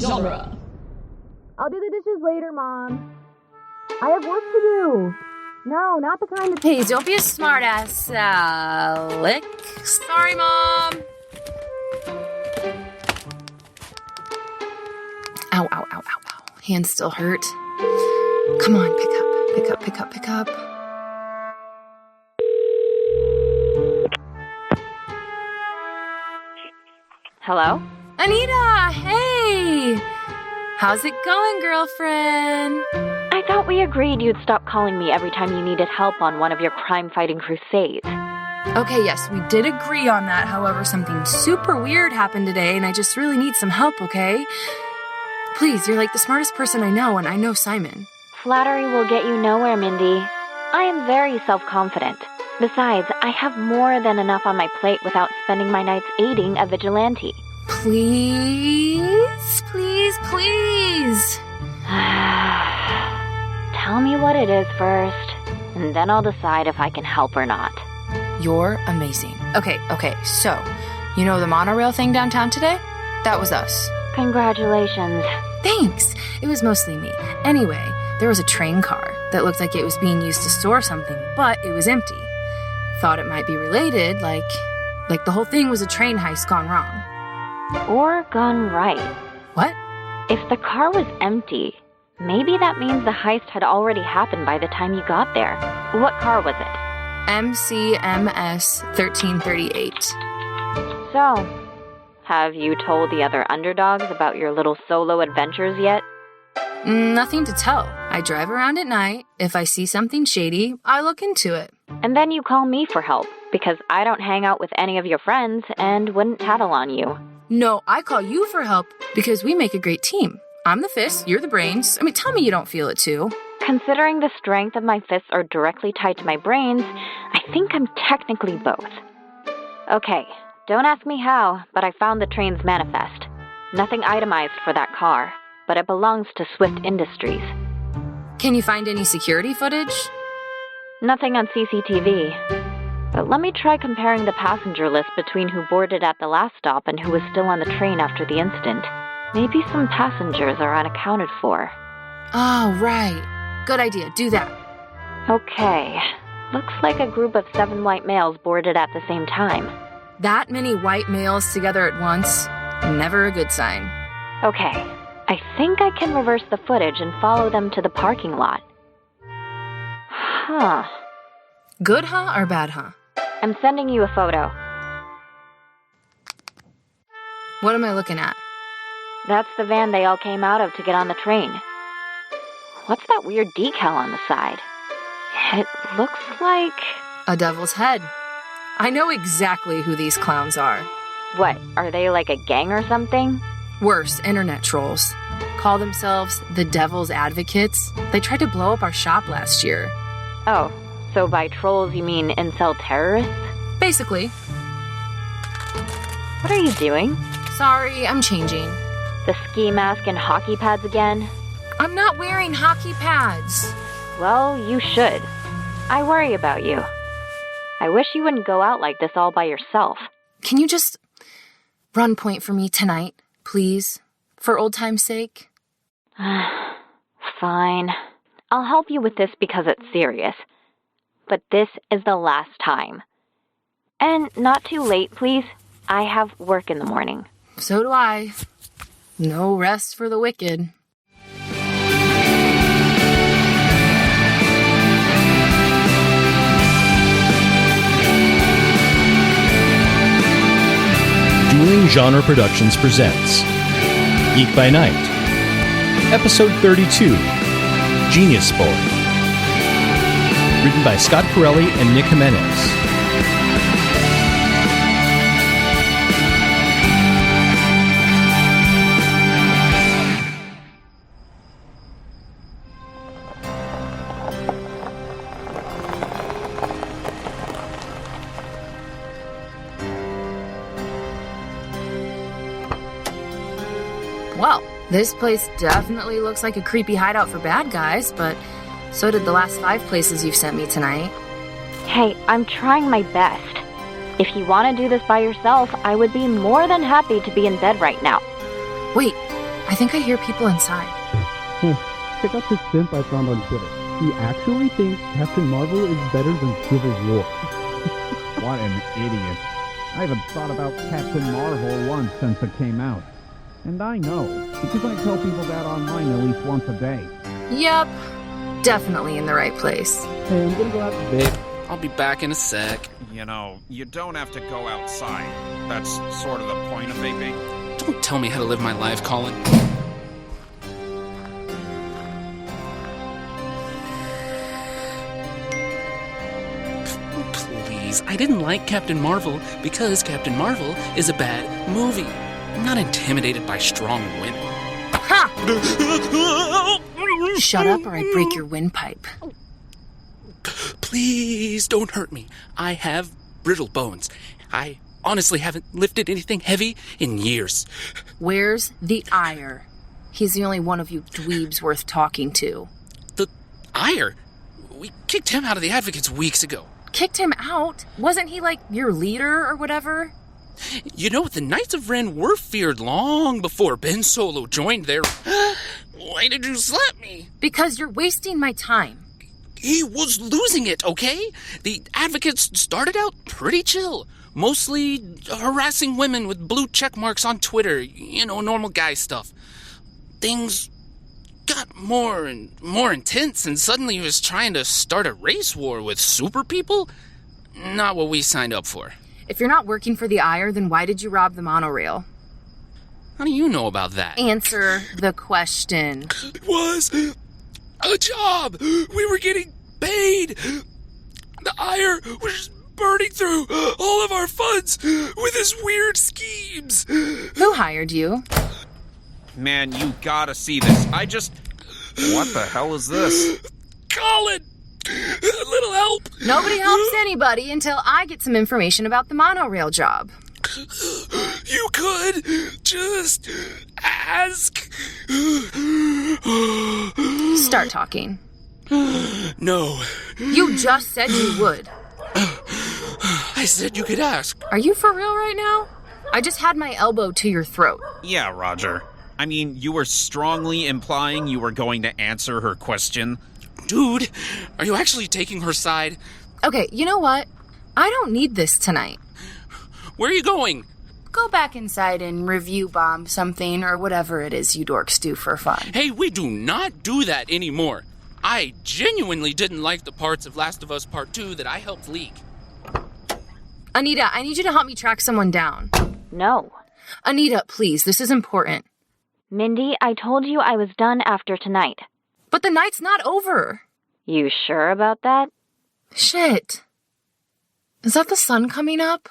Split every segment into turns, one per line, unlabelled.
genre.
I'll do the dishes later, Mom. I have work to do. No, not the kind of...
Hey, don't be a smartass, Lick. Sorry, Mom. Ow, ow, ow, ow, ow. Hands still hurt. Come on, pick up, pick up, pick up, pick up.
Hello?
Anita, hey! How's it going, girlfriend?
I thought we agreed you'd stop calling me every time you needed help on one of your crime-fighting crusades.
Okay, yes, we did agree on that. However, something super weird happened today, and I just really need some help, okay? Please, you're like the smartest person I know, and I know Simon.
Flattery will get you nowhere, Mindy. I am very self-confident. Besides, I have more than enough on my plate without spending my nights aiding a vigilante.
Please, please, please.
Tell me what it is first, and then I'll decide if I can help or not.
You're amazing. Okay, so, you know the monorail thing downtown today? That was us.
Congratulations.
Thanks. It was mostly me. Anyway, there was a train car that looked like it was being used to store something, but it was empty. Thought it might be related, like the whole thing was a train heist gone wrong.
Or gone right.
What?
If the car was empty, maybe that means the heist had already happened by the time you got there. What car was it?
MCMS 1338.
So, have you told the other underdogs about your little solo adventures yet?
Nothing to tell. I drive around at night. If I see something shady, I look into it.
And then you call me for help, because I don't hang out with any of your friends and wouldn't tattle on you.
No, I call you for help because we make a great team. I'm the fist, you're the brains. I mean, tell me you don't feel it too.
Considering the strength of my fists are directly tied to my brains, I think I'm technically both. Okay, don't ask me how, but I found the train's manifest. Nothing itemized for that car, but it belongs to Swift Industries.
Can you find any security footage?
Nothing on CCTV. But let me try comparing the passenger list between who boarded at the last stop and who was still on the train after the incident. Maybe some passengers are unaccounted for.
Oh, right. Good idea. Do that.
Okay. Looks like a group of 7 white males boarded at the same time.
That many white males together at once? Never a good sign.
Okay. I think I can reverse the footage and follow them to the parking lot. Huh.
Good, huh, or bad, huh?
I'm sending you a photo.
What am I looking at?
That's the van they all came out of to get on the train. What's that weird decal on the side? It looks like...
a devil's head. I know exactly who these clowns are.
What, are they like a gang or something?
Worse, internet trolls. Call themselves the Devil's Advocates. They tried to blow up our shop last year.
Oh, so by trolls you mean incel terrorists?
Basically.
What are you doing?
Sorry, I'm changing.
The ski mask and hockey pads again?
I'm not wearing hockey pads.
Well, you should. I worry about you. I wish you wouldn't go out like this all by yourself.
Can you just run point for me tonight, please? For old time's sake?
Fine. I'll help you with this because it's serious. But this is the last time. And not too late, please. I have work in the morning.
So do I. No rest for the wicked.
Dueling Genre Productions presents Geek by Night, Episode 32, Genius Boy. Written by Scott Carelli and Nick Jimenez.
Well, this place definitely looks like a creepy hideout for bad guys, but so did the last 5 places you've sent me tonight.
Hey, I'm trying my best. If you want to do this by yourself, I would be more than happy to be in bed right now.
Wait, I think I hear people inside.
Check out this simp I found on Twitter. He actually thinks Captain Marvel is better than Civil War.
What an idiot. I haven't thought about Captain Marvel once since it came out. And I know, because I tell people that online at least once a day.
Yep, definitely in the right place.
Hey, I'm gonna go out to bed.
I'll be back in a sec.
You know, you don't have to go outside. That's sort of the point of vaping.
Don't tell me how to live my life, Colin. Please, I didn't like Captain Marvel because Captain Marvel is a bad movie. I'm not intimidated by strong women.
Ha! Shut up or I break your windpipe.
Please don't hurt me. I have brittle bones. I honestly haven't lifted anything heavy in years.
Where's the ire? He's the only one of you dweebs worth talking to.
The ire? We kicked him out of the Advocates weeks ago.
Kicked him out? Wasn't he like your leader or whatever?
You know, the Knights of Ren were feared long before Ben Solo joined their... Why did you slap me?
Because you're wasting my time.
He was losing it, okay? The Advocates started out pretty chill. Mostly harassing women with blue check marks on Twitter. You know, normal guy stuff. Things got more and more intense, and suddenly he was trying to start a race war with super people? Not what we signed up for.
If you're not working for the ire, then why did you rob the monorail?
How do you know about that?
Answer the question.
It was a job. We were getting paid. The ire was just burning through all of our funds with his weird schemes.
Who hired you?
Man, you gotta see this. What the hell is this?
Colin! A little help!
Nobody helps anybody until I get some information about the monorail job.
You could just ask.
Start talking.
No.
You just said you would.
I said you could ask.
Are you for real right now? I just had my elbow to your throat.
Yeah, Roger. I mean, you were strongly implying you were going to answer her question.
Dude, are you actually taking her side?
Okay, you know what? I don't need this tonight.
Where are you going?
Go back inside and review bomb something or whatever it is you dorks do for fun.
Hey, we do not do that anymore. I genuinely didn't like the parts of Last of Us Part 2 that I helped leak.
Anita, I need you to help me track someone down.
No.
Anita, please, this is important.
Mindy, I told you I was done after tonight.
But the night's not over.
You sure about that?
Shit. Is that the sun coming up?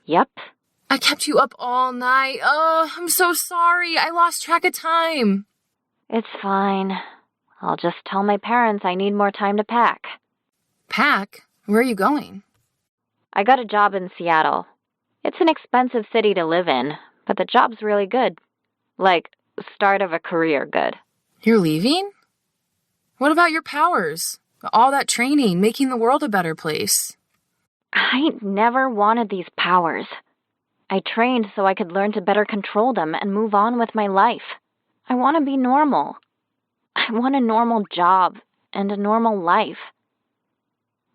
Yep.
I kept you up all night. Oh, I'm so sorry. I lost track of time.
It's fine. I'll just tell my parents I need more time to pack.
Pack? Where are you going?
I got a job in Seattle. It's an expensive city to live in, but the job's really good. Like, start of a career good.
You're leaving? What about your powers? All that training, making the world a better place.
I never wanted these powers. I trained so I could learn to better control them and move on with my life. I want to be normal. I want a normal job and a normal life.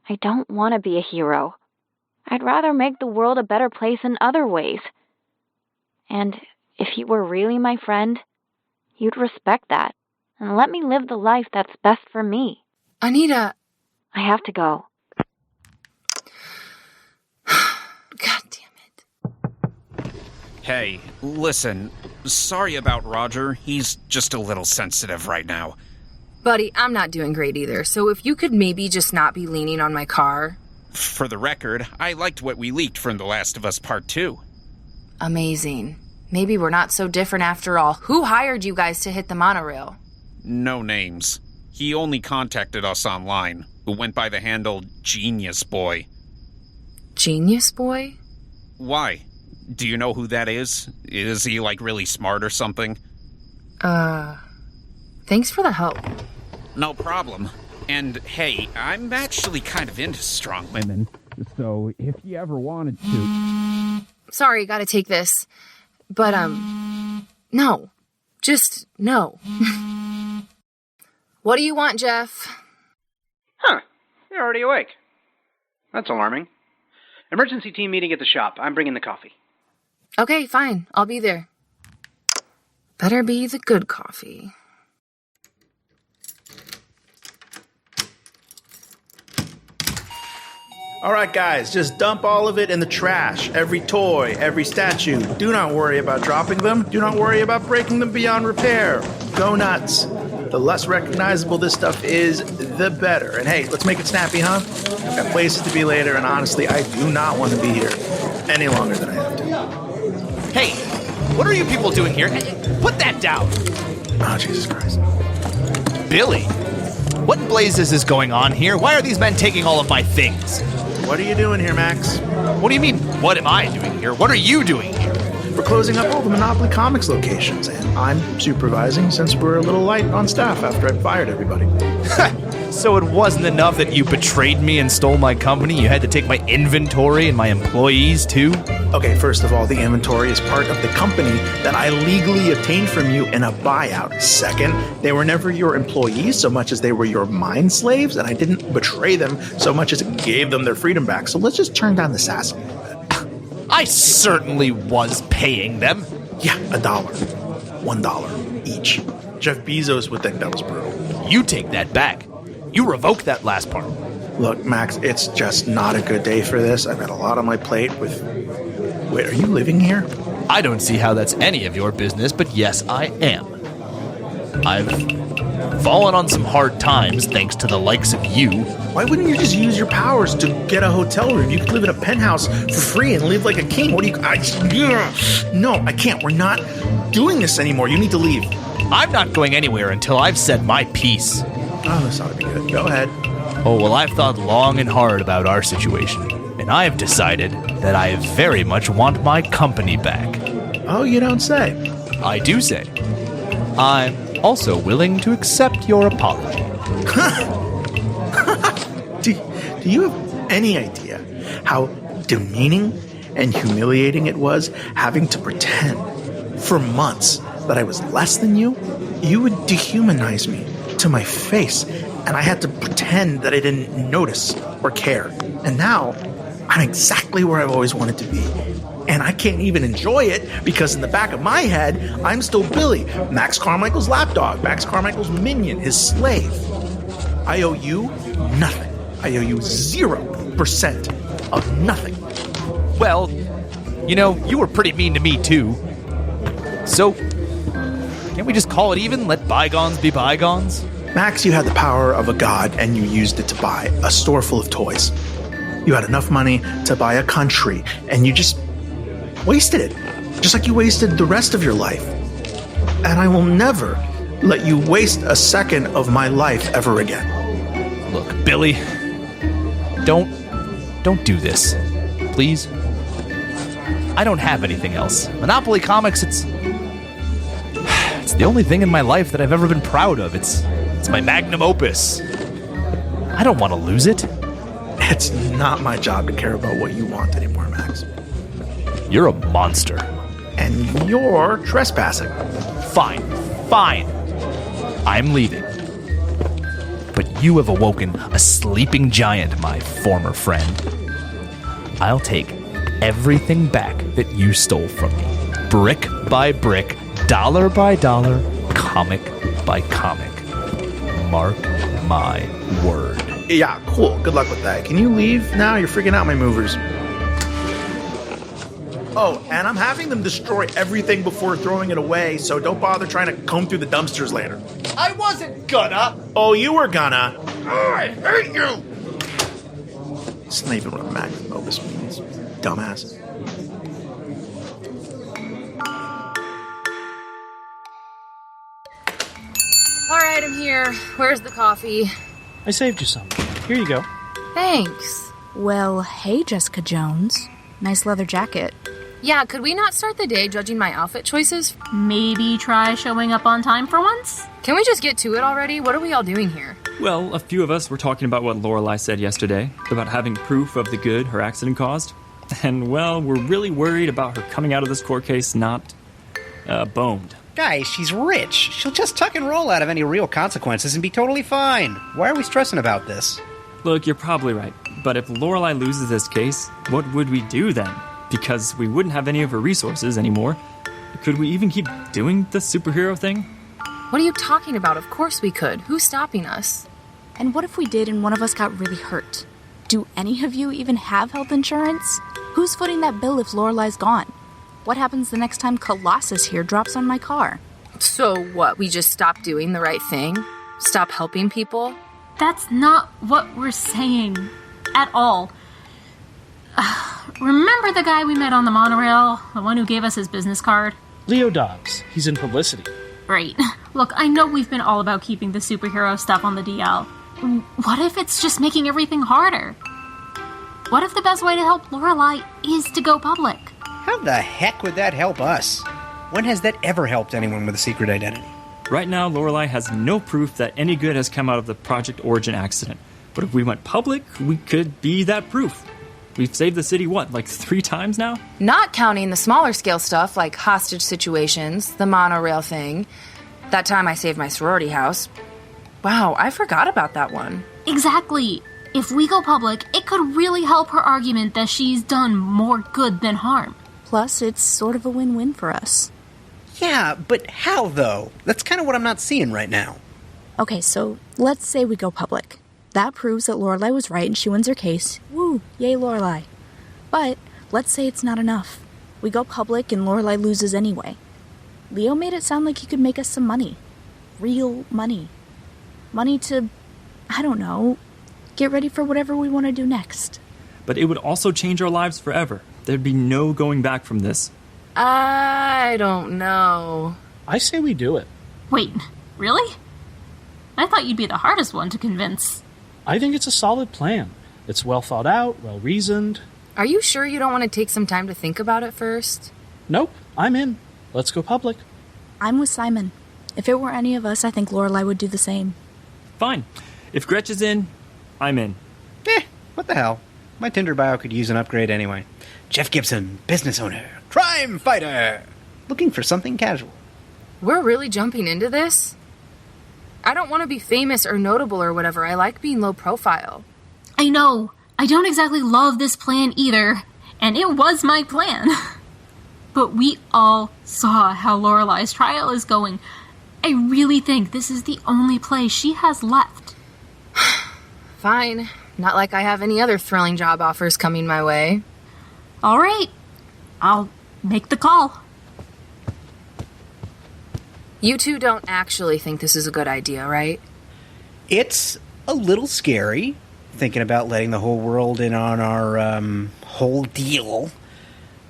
I don't want to be a hero. I'd rather make the world a better place in other ways. And if you were really my friend, you'd respect that and let me live the life that's best for me.
Anita.
I have to go.
God damn it.
Hey, listen. Sorry about Roger. He's just a little sensitive right now.
Buddy, I'm not doing great either, so if you could maybe just not be leaning on my car.
For the record, I liked what we leaked from The Last of Us Part 2.
Amazing. Maybe we're not so different after all. Who hired you guys to hit the monorail?
No names. He only contacted us online, who went by the handle Genius Boy.
Genius Boy?
Why? Do you know who that is? Is he, like, really smart or something?
Thanks for the help.
No problem. And, hey, I'm actually kind of into strong women.
So, if you ever wanted to...
Sorry, gotta take this. But, no. Just no. What do you want, Jeff?
Huh. You're already awake. That's alarming. Emergency team meeting at the shop. I'm bringing the coffee.
Okay, fine. I'll be there. Better be the good coffee.
All right, guys, just dump all of it in the trash. Every toy, every statue. Do not worry about dropping them. Do not worry about breaking them beyond repair. Go nuts. The less recognizable this stuff is, the better. And hey, let's make it snappy, huh? I've got places to be later, and honestly, I do not want to be here any longer than I have to.
Hey, what are you people doing here? Put that down.
Oh, Jesus Christ.
Billy, what blazes is going on here? Why are these men taking all of my things?
What are you doing here, Max?
What do you mean, what am I doing here? What are you doing here?
We're closing up all the Monopoly Comics locations, and I'm supervising since we're a little light on staff after I fired everybody.
So it wasn't enough that you betrayed me and stole my company? You had to take my inventory and my employees, too?
Okay, first of all, the inventory is part of the company that I legally obtained from you in a buyout. Second, they were never your employees so much as they were your mind slaves, and I didn't betray them so much as it gave them their freedom back. So let's just turn down the sass a little bit.
I certainly was paying them.
Yeah, $1. $1 each. Jeff Bezos would think that was brutal.
You take that back. You revoke that last part.
Look, Max, it's just not a good day for this. I've got a lot on my plate with... Wait, are you living here?
I don't see how that's any of your business, but yes, I am. I've fallen on some hard times thanks to the likes of you.
Why wouldn't you just use your powers to get a hotel room? You could live in a penthouse for free and live like a king. What do you... No, I can't. We're not doing this anymore. You need to leave.
I'm not going anywhere until I've said my piece.
Oh, this ought to be good. Go ahead.
Oh, well, I've thought long and hard about our situation, and I've decided that I very much want my company back.
Oh, you don't say.
I do say. I'm also willing to accept your apology.
Do you have any idea how demeaning and humiliating it was having to pretend for months that I was less than you? You would dehumanize me to my face, and I had to pretend that I didn't notice or care. And now, I'm exactly where I've always wanted to be. And I can't even enjoy it because in the back of my head, I'm still Billy, Max Carmichael's lapdog, Max Carmichael's minion, his slave. I owe you nothing. I owe you 0% of nothing.
Well, you know, you were pretty mean to me too. So, can't we just call it even? Let bygones be bygones?
Max, you had the power of a god and you used it to buy a store full of toys. You had enough money to buy a country and you just wasted it. Just like you wasted the rest of your life. And I will never let you waste a second of my life ever again.
Look, Billy, don't do this. Please. I don't have anything else. Monopoly Comics, it's the only thing in my life that I've ever been proud of. It's my magnum opus. I don't want to lose it.
It's not my job to care about what you want anymore, Max.
You're a monster.
And you're trespassing.
Fine. I'm leaving. But you have awoken a sleeping giant, my former friend. I'll take everything back that you stole from me. Brick by brick, dollar by dollar, comic by comic. Mark my word.
Yeah, cool. Good luck with that. Can you leave now? You're freaking out my movers. Oh, and I'm having them destroy everything before throwing it away, so don't bother trying to comb through the dumpsters later.
I wasn't gonna.
Oh, you were gonna. I hate you. It's not even what a magnum opus means, dumbass.
All right, I'm here. Where's the coffee?
I saved you some. Here you go.
Thanks.
Well, hey, Jessica Jones. Nice leather jacket.
Yeah, could we not start the day judging my outfit choices?
Maybe try showing up on time for once?
Can we just get to it already? What are we all doing here?
Well, a few of us were talking about what Lorelei said yesterday, about having proof of the good her accident caused. And, well, we're really worried about her coming out of this court case not boned.
Guys, she's rich. She'll just tuck and roll out of any real consequences and be totally fine. Why are we stressing about this?
Look, you're probably right. But if Lorelei loses this case, what would we do then? Because we wouldn't have any of her resources anymore. Could we even keep doing the superhero thing?
What are you talking about? Of course we could. Who's stopping us?
And what if we did and one of us got really hurt? Do any of you even have health insurance? Who's footing that bill if Lorelei's gone? What happens the next time Colossus here drops on my car?
So what, we just stop doing the right thing? Stop helping people?
That's not what we're saying at all. Remember the guy we met on the monorail? The one who gave us his business card?
Leo Dobbs. He's in publicity.
Right. Look, I know we've been all about keeping the superhero stuff on the DL. What if it's just making everything harder? What if the best way to help Lorelei is to go public?
How the heck would that help us? When has that ever helped anyone with a secret identity?
Right now, Lorelei has no proof that any good has come out of the Project Origin accident. But if we went public, we could be that proof. We've saved the city, like 3 times now?
Not counting the smaller scale stuff like hostage situations, the monorail thing. That time I saved my sorority house. Wow, I forgot about that one.
Exactly. If we go public, it could really help her argument that she's done more good than harm.
Plus, it's sort of a win-win for us.
Yeah, but how, though? That's kind of what I'm not seeing right now.
Okay, so let's say we go public. That proves that Lorelei was right and she wins her case. Woo, yay Lorelei. But let's say it's not enough. We go public and Lorelei loses anyway. Leo made it sound like he could make us some money. Real money. Money to, I don't know, get ready for whatever we want to do next.
But it would also change our lives forever. There'd be no going back from this.
I don't know.
I say we do it.
Wait, really? I thought you'd be the hardest one to convince.
I think it's a solid plan. It's well thought out, well reasoned.
Are you sure you don't want to take some time to think about it first?
Nope, I'm in. Let's go public.
I'm with Simon. If it were any of us, I think Lorelei would do the same.
Fine. If Gretchen's in, I'm in.
What the hell? My Tinder bio could use an upgrade anyway. Jeff Gibson, business owner, crime fighter. Looking for something casual.
We're really jumping into this? I don't want to be famous or notable or whatever. I like being low profile.
I know. I don't exactly love this plan either. And it was my plan. But we all saw how Lorelei's trial is going. I really think this is the only play she has left.
Fine. Not like I have any other thrilling job offers coming my way.
All right. I'll make the call.
You two don't actually think this is a good idea, right?
It's a little scary, thinking about letting the whole world in on our, whole deal.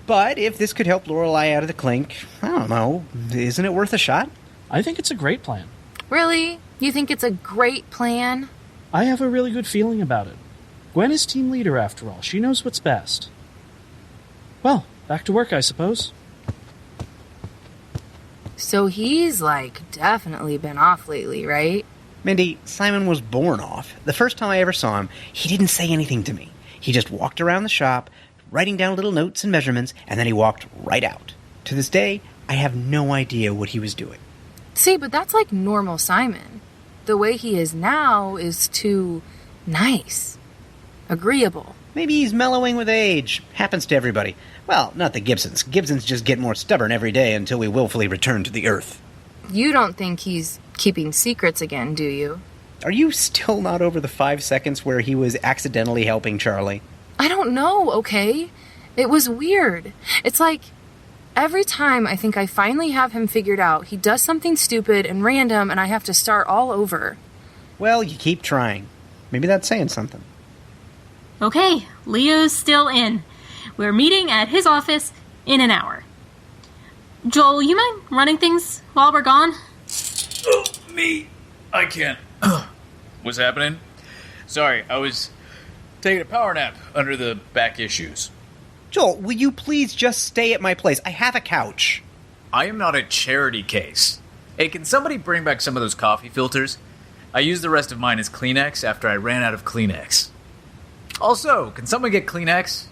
But if this could help Lorelei out of the clink, I don't know, isn't it worth a shot?
I think it's a great plan.
Really? You think it's a great plan?
I have a really good feeling about it. Gwen is team leader after all. She knows what's best. Well, back to work, I suppose.
So he's, definitely been off lately, right?
Mindy, Simon was born off. The first time I ever saw him, he didn't say anything to me. He just walked around the shop, writing down little notes and measurements, and then he walked right out. To this day, I have no idea what he was doing.
See, but that's like normal Simon. The way he is now is too nice. Agreeable.
Maybe he's mellowing with age. Happens to everybody. Well, not the Gibsons. Gibsons just get more stubborn every day until we willfully return to the earth.
You don't think he's keeping secrets again, do you?
Are you still not over the 5 seconds where he was accidentally helping Charlie?
I don't know, okay? It was weird. It's like, every time I think I finally have him figured out, he does something stupid and random and I have to start all over.
Well, you keep trying. Maybe that's saying something.
Okay, Leo's still in. We're meeting at his office in an hour. Joel, you mind running things while we're gone?
Oh, me? I can't. What's happening? Sorry, I was taking a power nap under the back issues.
Joel, will you please just stay at my place? I have a couch.
I am not a charity case. Hey, can somebody bring back some of those coffee filters? I used the rest of mine as Kleenex after I ran out of Kleenex. Also, can someone get Kleenex?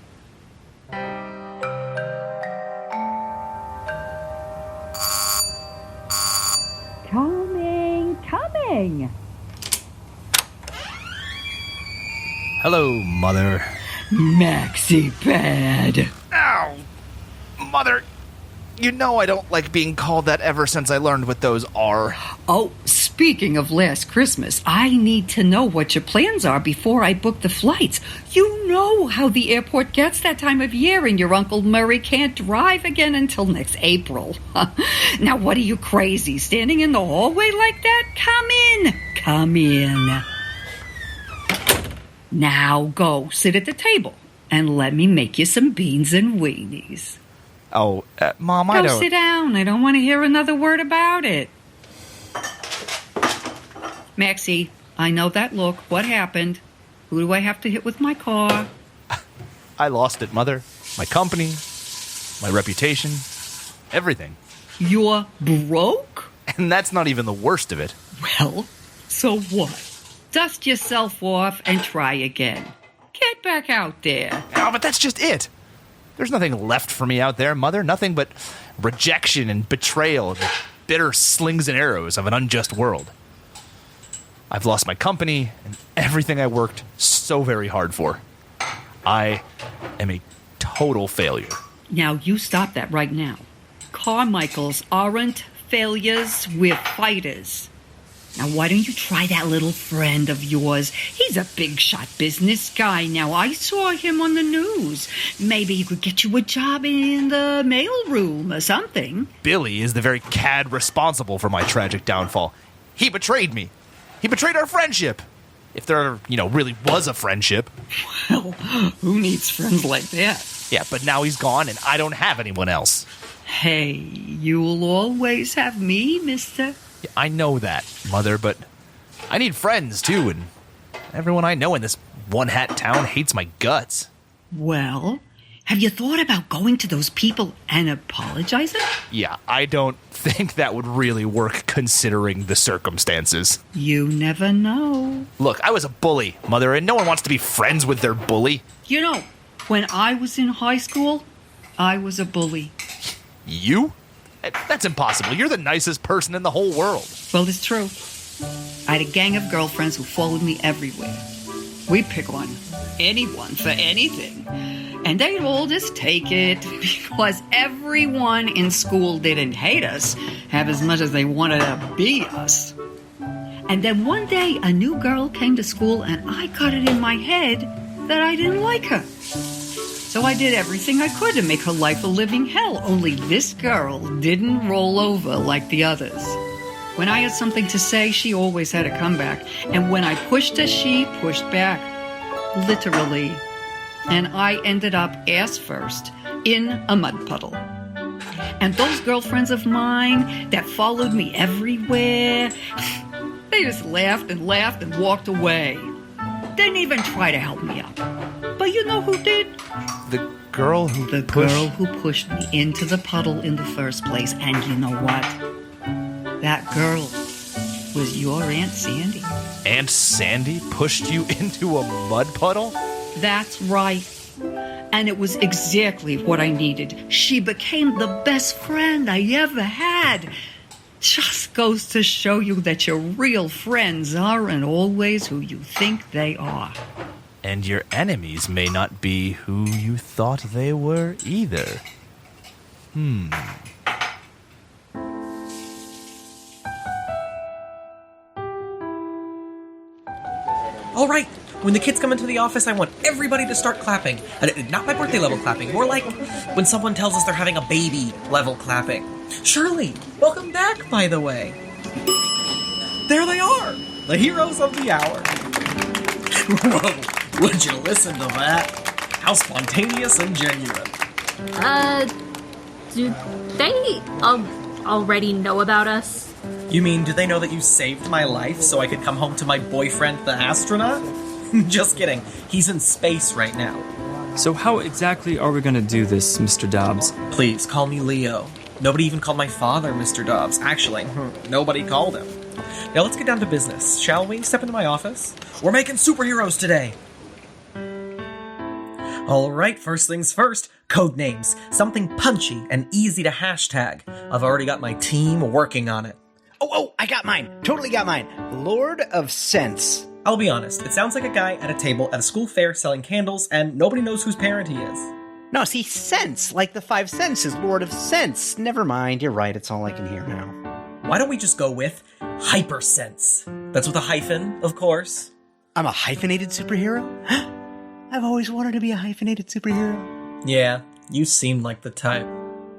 morning.
Hello, Mother.
Maxi pad.
Ow! Mother, you know I don't like being called that ever since I learned what those are.
Oh, speaking of last Christmas, I need to know what your plans are before I book the flights. You know how the airport gets that time of year, and your Uncle Murray can't drive again until next April. Now, what are you crazy, standing in the hallway like that? Come in. Come in. Now go sit at the table and let me make you some beans and weenies.
Oh, Mom, I don't...
Go sit down. I don't want to hear another word about it. Maxie, I know that look. What happened? Who do I have to hit with my car?
I lost it, Mother. My company, my reputation, everything.
You're broke?
And that's not even the worst of it.
Well, so what? Dust yourself off and try again. Get back out there.
Oh, but that's just it. There's nothing left for me out there, Mother. Nothing but rejection and betrayal, the bitter slings and arrows of an unjust world. I've lost my company and everything I worked so very hard for. I am a total failure.
Now, you stop that right now. Carmichaels aren't failures, we're fighters. Now, why don't you try that little friend of yours? He's a big-shot business guy. Now, I saw him on the news. Maybe he could get you a job in the mailroom or something.
Billy is the very cad responsible for my tragic downfall. He betrayed me. He betrayed our friendship. If there, really was a friendship.
Well, who needs friends like that?
Yeah, but now he's gone and I don't have anyone else.
Hey, you'll always have me, mister.
Yeah, I know that, Mother, but I need friends, too, and everyone I know in this one-hat town hates my guts.
Well, have you thought about going to those people and apologizing?
Yeah, I don't think that would really work considering the circumstances.
You never know.
Look, I was a bully, Mother, and no one wants to be friends with their bully.
You know, when I was in high school, I was a bully.
You? That's impossible. You're the nicest person in the whole world.
Well, it's true. I had a gang of girlfriends who followed me everywhere. We'd pick on anyone for anything. And they'd all just take it because everyone in school didn't hate us half as much as they wanted to be us. And then one day, a new girl came to school and I got it in my head that I didn't like her. So I did everything I could to make her life a living hell, only this girl didn't roll over like the others. When I had something to say, she always had a comeback. And when I pushed her, she pushed back. Literally. And I ended up ass first in a mud puddle. And those girlfriends of mine that followed me everywhere, they just laughed and walked away. Didn't even try to help me up. But you know who did?
The girl who
pushed me into the puddle in the first place. And you know what? That girl was your Aunt Sandy.
Aunt Sandy pushed you into a mud puddle?
That's right. And it was exactly what I needed. She became the best friend I ever had. Just goes to show you that your real friends aren't always who you think they are.
And your enemies may not be who you thought they were either.
All right, when the kids come into the office, I want everybody to start clapping. Not my birthday level clapping, more like when someone tells us they're having a baby level clapping. Shirley, welcome back, by the way. There they are, the heroes of the hour. Whoa, would you listen to that? How spontaneous and genuine.
Do they already know about us?
You mean, do they know that you saved my life so I could come home to my boyfriend, the astronaut? Just kidding. He's in space right now.
So how exactly are we going to do this, Mr. Dobbs?
Please, call me Leo. Nobody even called my father Mr. Dobbs. Actually, nobody called him. Now let's get down to business, shall we? Step into my office. We're making superheroes today. Alright, first things first. Code names. Something punchy and easy to hashtag. I've already got my team working on it.
Oh, I got mine. Totally got mine. Lord of Sense.
I'll be honest, it sounds like a guy at a table at a school fair selling candles, and nobody knows whose parent he is.
No, see, sense, like the 5 senses, Lord of Sense. Never mind, you're right, it's all I can hear now.
Why don't we just go with hypersense? That's with a hyphen, of course.
I'm a hyphenated superhero? I've always wanted to be a hyphenated superhero.
Yeah, you seem like the type.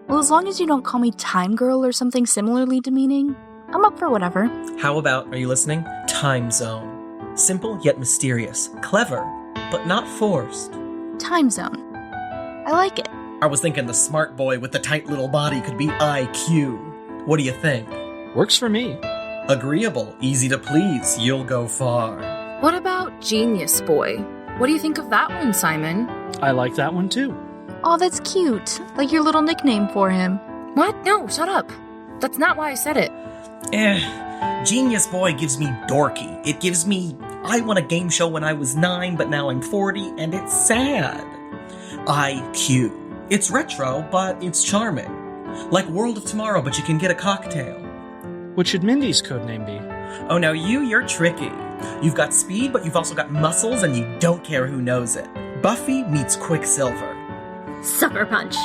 Well, as long as you don't call me Time Girl or something similarly demeaning, I'm up for whatever.
How about, are you listening? Time Zone. Simple yet mysterious. Clever, but not forced.
Time Zone. I like it.
I was thinking the smart boy with the tight little body could be IQ. What do you think?
Works for me.
Agreeable, easy to please, you'll go far.
What about Genius Boy? What do you think of that one, Simon?
I like that one too.
Oh, that's cute. Like your little nickname for him.
What? No, shut up. That's not why I said it.
Genius Boy gives me dorky. It gives me, I won a game show when I was 9, but now I'm 40, and it's sad. IQ. It's retro, but it's charming. Like World of Tomorrow, but you can get a cocktail.
What should Mindy's codename be?
Oh, now you're tricky. You've got speed, but you've also got muscles, and you don't care who knows it. Buffy meets Quicksilver.
Sucker Punch.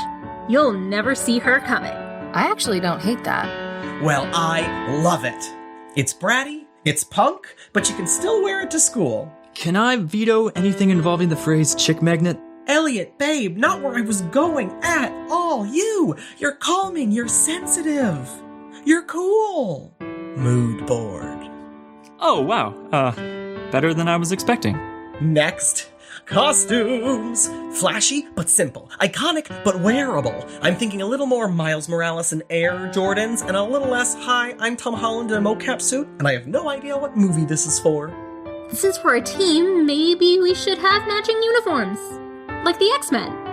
You'll never see her coming.
I actually don't hate that.
Well, I love it. It's bratty, it's punk, but you can still wear it to school.
Can I veto anything involving the phrase chick magnet?
Elliot, babe, not where I was going at all. You're calming, you're sensitive. You're cool. Mood board.
Oh, wow. Better than I was expecting.
Next. Costumes! Flashy, but simple. Iconic, but wearable. I'm thinking a little more Miles Morales and Air Jordans, and a little less, hi, I'm Tom Holland in a mocap suit, and I have no idea what movie this is for.
Since we're a team, maybe we should have matching uniforms. Like the X-Men.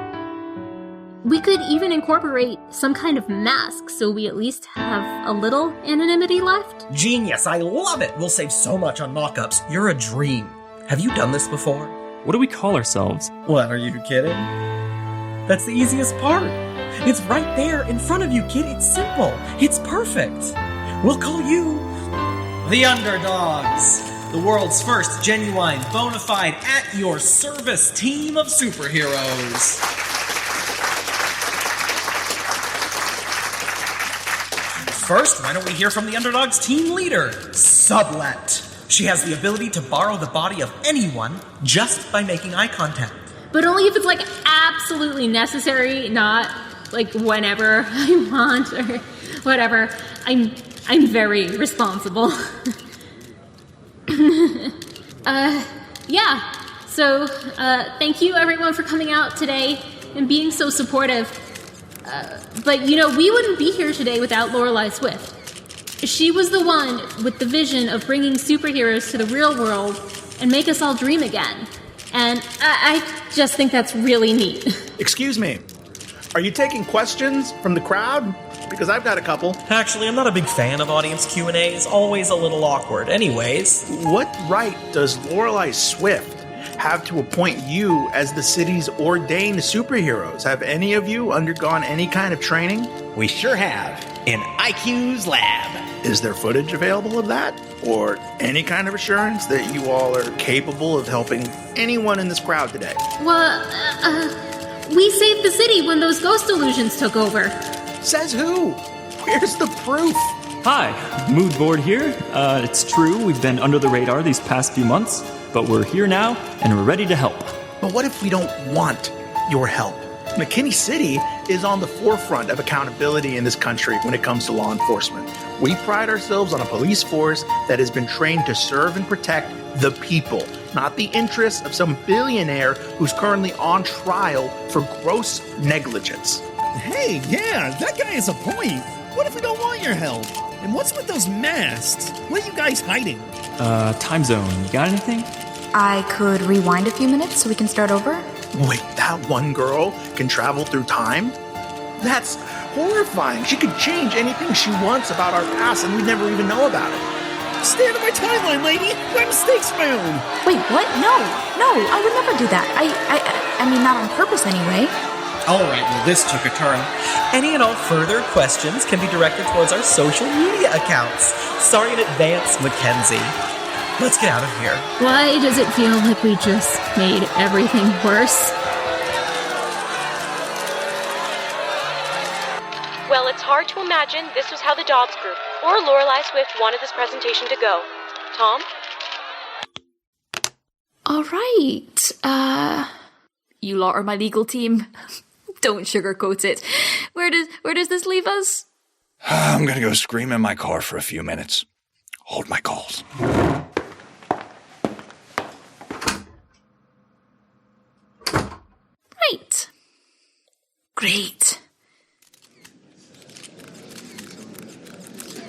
We could even incorporate some kind of mask so we at least have a little anonymity left.
Genius, I love it! We'll save so much on mock-ups. You're a dream. Have you done this before?
What do we call ourselves?
What, are you kidding? That's the easiest part. It's right there in front of you, kid. It's simple. It's perfect. We'll call you the Underdogs. The world's first genuine, bona fide, at-your-service team of superheroes. First, why don't we hear from the Underdogs team leader, Sublet. She has the ability to borrow the body of anyone just by making eye contact.
But only if it's, like, absolutely necessary, not, like, whenever I want or whatever. I'm very responsible. Yeah. So, thank you everyone for coming out today and being so supportive. But, we wouldn't be here today without Lorelei Swift. She was the one with the vision of bringing superheroes to the real world and make us all dream again. And I just think that's really neat.
Excuse me. Are you taking questions from the crowd? Because I've got a couple.
Actually, I'm not a big fan of audience Q&As. Always a little awkward. Anyways.
What right does Lorelei Swift have to appoint you as the city's ordained superheroes? Have any of you undergone any kind of training?
We sure have. In IQ's lab.
Is there footage available of that? Or any kind of assurance that you all are capable of helping anyone in this crowd today?
Well, we saved the city when those ghost illusions took over.
Says who? Where's the proof?
Hi, Mood Board here. It's true, we've been under the radar these past few months, but we're here now, and we're ready to help.
But what if we don't want your help? McKinney City is on the forefront of accountability in this country when it comes to law enforcement. We pride ourselves on a police force that has been trained to serve and protect the people, not the interests of some billionaire who's currently on trial for gross negligence.
Hey, yeah, that guy has a point. What if we don't want your help? And what's with those masks? What are you guys hiding?
Time zone. You got anything?
I could rewind a few minutes so we can start over.
Wait, that one girl can travel through time? That's horrifying. She could change anything she wants about our past and we'd never even know about it.
Stay out of my timeline, lady! My mistake's my own!
Wait, what? No, I would never do that. I mean, not on purpose anyway.
Alright, well this took a turn. Any and all further questions can be directed towards our social media accounts. Sorry in advance, Mackenzie. Let's get out of here.
Why does it feel like we just made everything worse?
Well, it's hard to imagine this was how the Dobbs group or Lorelei Swift wanted this presentation to go. Tom?
All right. You lot are my legal team. Don't sugarcoat it. Where does this leave us?
I'm gonna go scream in my car for a few minutes. Hold my calls.
Right. Great.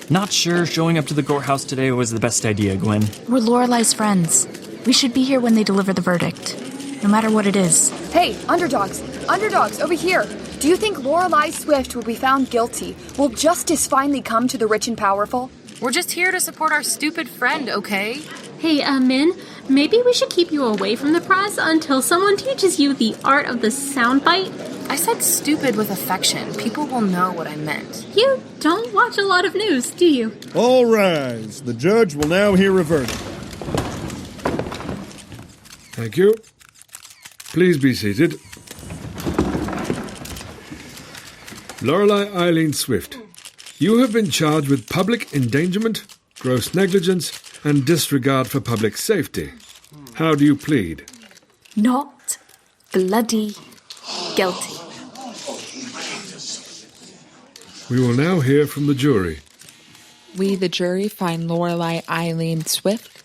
Not sure showing up to the courthouse today was the best idea, Gwen.
We're Lorelei's friends. We should be here when they deliver the verdict, no matter what it is.
Hey, Underdogs! Underdogs, over here! Do you think Lorelei Swift will be found guilty? Will justice finally come to the rich and powerful?
We're just here to support our stupid friend, okay?
Hey, Min, maybe we should keep you away from the press until someone teaches you the art of the soundbite?
I said stupid with affection. People will know what I meant.
You don't watch a lot of news, do you?
All rise. The judge will now hear a verdict.
Thank you. Please be seated. Lorelei Eileen Swift, you have been charged with public endangerment, gross negligence, and disregard for public safety. How do you plead?
Not bloody guilty.
We will now hear from the jury.
We, the jury, find Lorelei Eileen Swift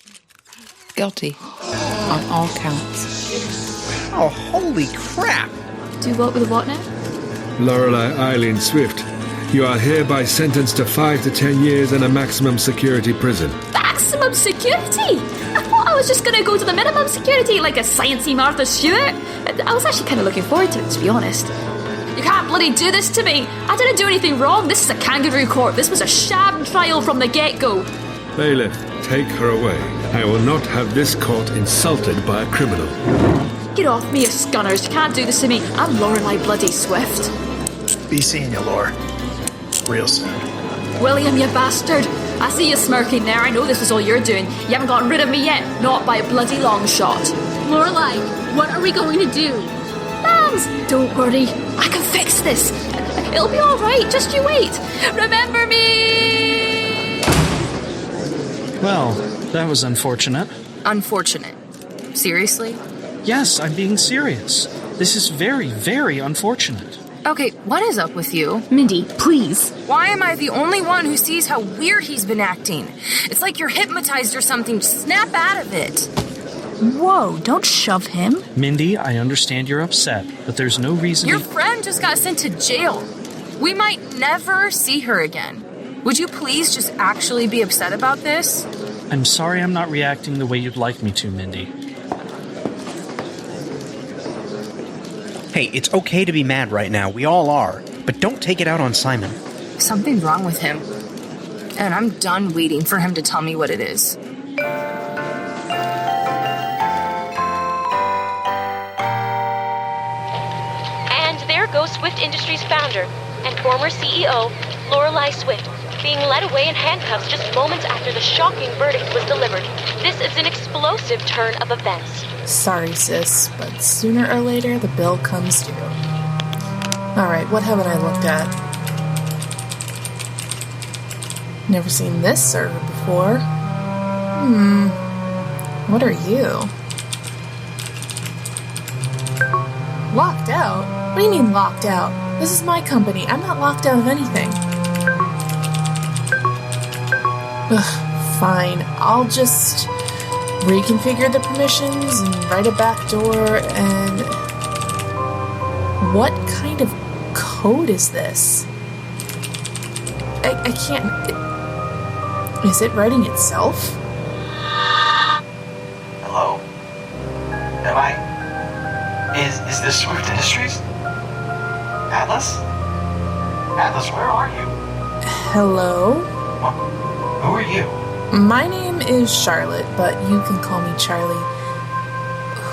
guilty on all counts.
Oh, holy crap!
Do what with what now?
Lorelei Eileen Swift, you are hereby sentenced to 5 to 10 years in a maximum security prison.
Maximum security? I thought I was just going to go to the minimum security like a sciencey Martha Stewart. I was actually kind of looking forward to it, to be honest. You can't bloody do this to me. I didn't do anything wrong. This is a kangaroo court. This was a sham trial from the get-go.
Bailiff, take her away. I will not have this court insulted by a criminal.
Get off me, you scunners. You can't do this to me. I'm Lorelei bloody Swift.
Be seeing you, Lore. Real soon.
William, you bastard. I see you smirking there. I know this was all you're doing. You haven't gotten rid of me yet. Not by a bloody long shot.
Lorelei, what are we going to do?
Lambs, don't worry. I can fix this. It'll be all right. Just you wait. Remember me!
Well, that was unfortunate.
Unfortunate. Seriously?
Yes, I'm being serious. This is very, very unfortunate.
Okay, what is up with you?
Mindy, please.
Why am I the only one who sees how weird he's been acting? It's like you're hypnotized or something. Just snap out of it.
Whoa, don't shove him.
Mindy, I understand you're upset, but there's no reason...
Your friend just got sent to jail. We might never see her again. Would you please just actually be upset about this?
I'm sorry I'm not reacting the way you'd like me to, Mindy.
Hey, it's okay to be mad right now. We all are. But don't take it out on Simon.
Something's wrong with him. And I'm done waiting for him to tell me what it is.
And there goes Swift Industries founder and former CEO, Lorelei Swift, being led away in handcuffs just moments after the shocking verdict was delivered. This is an explosive turn of events.
Sorry, sis, but sooner or later the bill comes due. Alright, what haven't I looked at? Never seen this server before. What are you? Locked out? What do you mean locked out? This is my company. I'm not locked out of anything. Ugh, fine. I'll just reconfigure the permissions and write a backdoor and... What kind of code is this? I can't... Is it writing itself?
Hello? Am I... Is this Swift Industries? Atlas? Atlas, where are you?
Hello?
Who are you?
My name is Charlotte, but you can call me Charlie.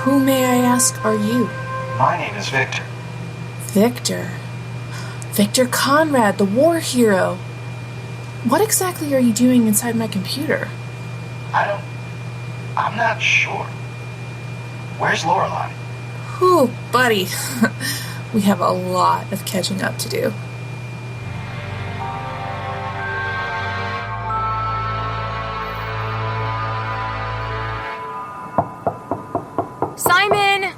Who, may I ask, are you?
My name is Victor.
Victor? Victor Conrad, the war hero. What exactly are you doing inside my computer?
I'm not sure. Where's Lorelei?
Whew, buddy. We have a lot of catching up to do.
Simon!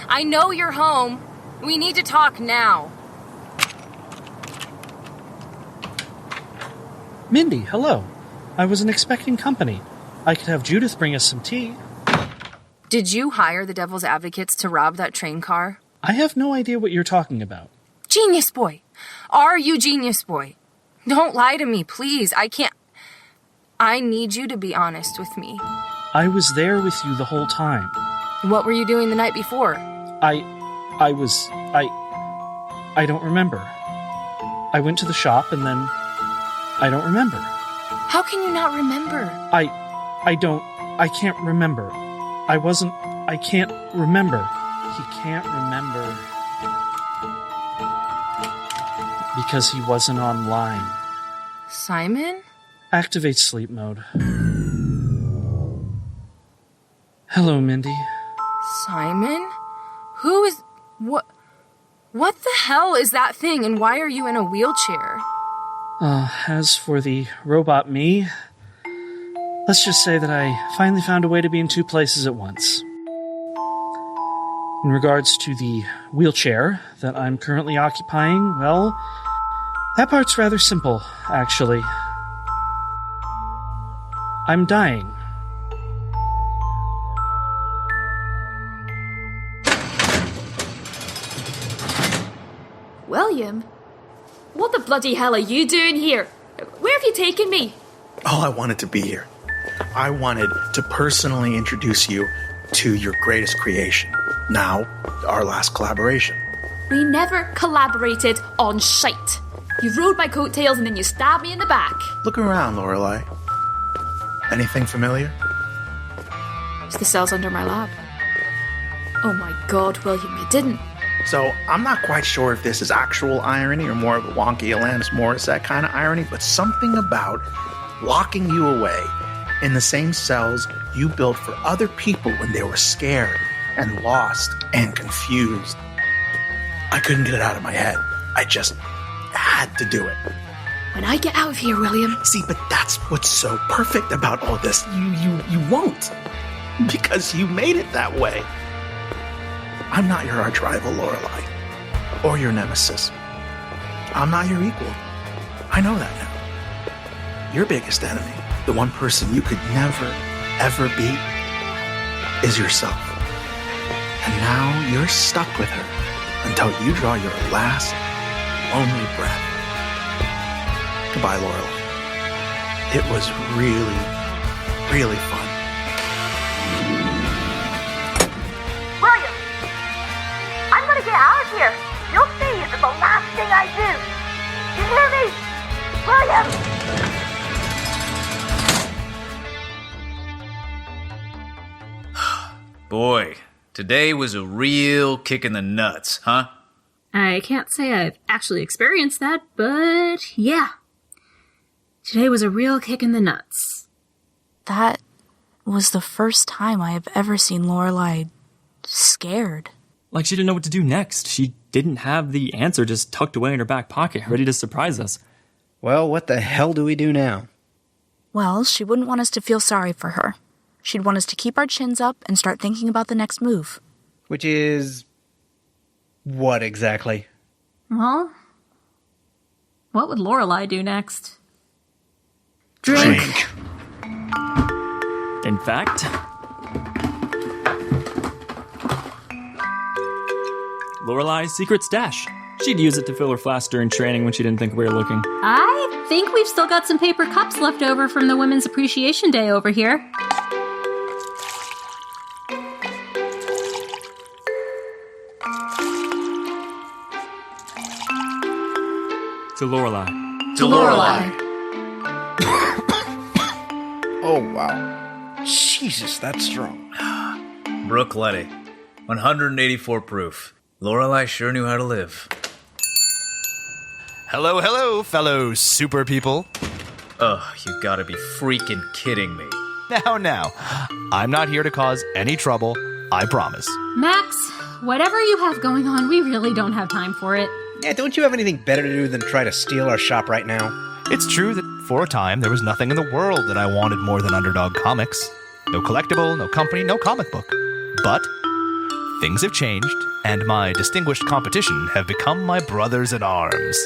I know you're home. We need to talk now.
Mindy, hello. I wasn't expecting company. I could have Judith bring us some tea.
Did you hire the Devil's Advocates to rob that train car?
I have no idea what you're talking about.
Genius boy. Are you genius boy? Don't lie to me, please. I can't. I need you to be honest with me.
I was there with you the whole time.
What were you doing the night before?
I don't remember. I went to the shop and then I don't remember.
How can you not remember?
I can't remember. I can't remember. He can't remember. Because he wasn't online.
Simon?
Activate sleep mode. Hello, Mindy.
Simon? Who is... What the hell is that thing, and why are you in a wheelchair?
As for the robot me, let's just say that I finally found a way to be in two places at once. In regards to the wheelchair that I'm currently occupying, well, that part's rather simple, actually. I'm dying.
William? What the bloody hell are you doing here? Where have you taken me?
Oh, I wanted to be here. I wanted to personally introduce you to your greatest creation. Now, our last collaboration.
We never collaborated on shite. You rode my coattails and then you stabbed me in the back.
Look around, Lorelei. Anything familiar?
It's the cells under my lab. Oh my god, William, you didn't.
So, I'm not quite sure if this is actual irony or more of a wonky Alanis Morissette kind of irony, but something about locking you away in the same cells you built for other people when they were scared and lost and confused. I couldn't get it out of my head. I just had to do it.
When I get out of here, William.
See, but that's what's so perfect about all this. You won't. Because you made it that way. I'm not your arch rival, Lorelei. Or your nemesis. I'm not your equal. I know that now. Your biggest enemy, the one person you could never, ever beat, is yourself. And now you're stuck with her until you draw your last lonely breath. Goodbye, Lorelei. It was really, really fun.
William! I'm gonna get out of here. You'll see it's the last thing I do. You hear me? William!
Boy, today was a real kick in the nuts, huh?
I can't say I've actually experienced that, but yeah. Today was a real kick in the nuts.
That was the first time I have ever seen Lorelei scared.
Like she didn't know what to do next. She didn't have the answer just tucked away in her back pocket, ready to surprise us.
Well, what the hell do we do now?
Well, she wouldn't want us to feel sorry for her. She'd want us to keep our chins up and start thinking about the next move.
Which is... what exactly?
Well, what would Lorelei do next?
Drink. In fact, Lorelei's secret stash. She'd use it to fill her flask during training when she didn't think we were looking.
I think we've still got some paper cups left over from the Women's Appreciation Day over here.
To Lorelei.
To Lorelei.
Oh, wow. Jesus, that's strong.
Brooke Letty. 184 proof. Lorelei sure knew how to live.
Hello, hello, fellow super people.
Ugh, you gotta be freaking kidding me.
Now, I'm not here to cause any trouble, I promise.
Max, whatever you have going on, we really don't have time for it.
Yeah, don't you have anything better to do than try to steal our shop right now?
It's true that for a time there was nothing in the world that I wanted more than Underdog comics. No collectible, no company, no comic book. But things have changed, and my distinguished competition have become my brothers in arms.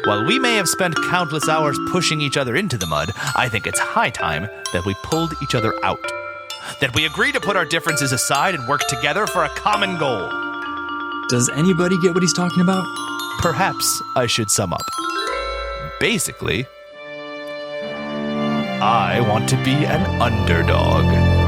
While we may have spent countless hours pushing each other into the mud, I think it's high time that we pulled each other out. That we agree to put our differences aside and work together for a common goal.
Does anybody get what he's talking about?
Perhaps I should sum up. Basically, I want to be an underdog.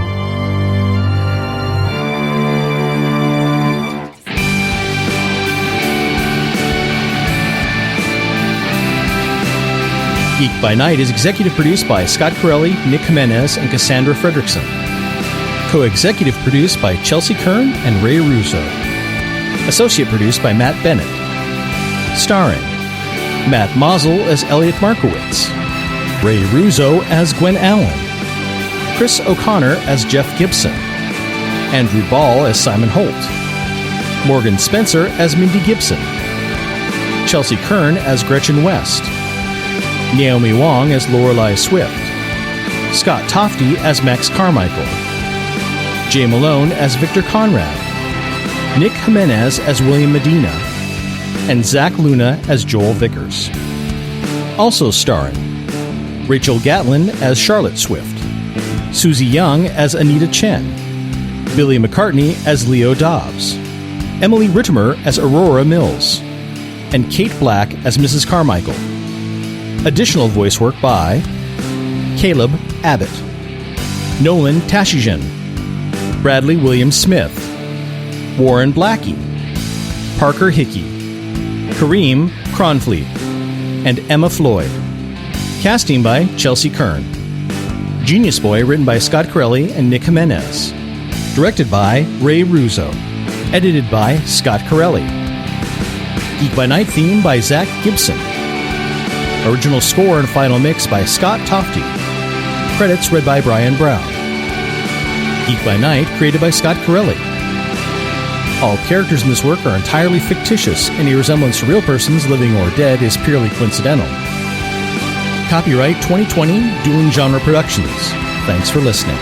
Geek by Night is executive produced by Scott Carelli, Nick Jimenez, and Cassandra Fredrickson. Co-executive produced by Chelsi, Kern, and Ray Ruzzo. Associate produced by Matt Bennett. Starring Matt Maassel as Elliot Markowitz, Ray Ruzzo as Gwen Allen, Chris O'Connor as Jeff Gibson, Andrew Ball as Simon Holt, Morgan Spencer as Mindy Gibson, Chelsi Kern as Gretchen West, Naomi Wong as Lorelei Swift, Scott Tofte as Max Carmichael, Jay Malone as Victor Conrad, Nick Jimenez as William Medina, and Zach Luna as Joel Vickers. Also starring Rachel Gatlin as Charlotte Swift, Suzie Yeung as Anita Chen, Billy McCartney as Leo Dobbs, Emily Rittimer as Aurora Mills, and Kate Black as Mrs. Carmichael. Additional voice work by Caleb Abbott, Nolan Tashijan, Bradley William Smith, Warren Blackie, Parker Hickey, Kareem Cronfleet, and Emma Floyd. Casting by Chelsi Kern. Genius Boy written by Scott Carelli and Nick Jimenez. Directed by Ray Ruzzo. Edited by Scott Carelli. Geek by Night theme by Zach Gibson. Original score and final mix by Scott Tofte. Credits read by Brian Brown. Geek by Night created by Scott Carelli. All characters in this work are entirely fictitious. Any resemblance to real persons, living or dead, is purely coincidental. Copyright 2020 Dueling Genre Productions. Thanks for listening.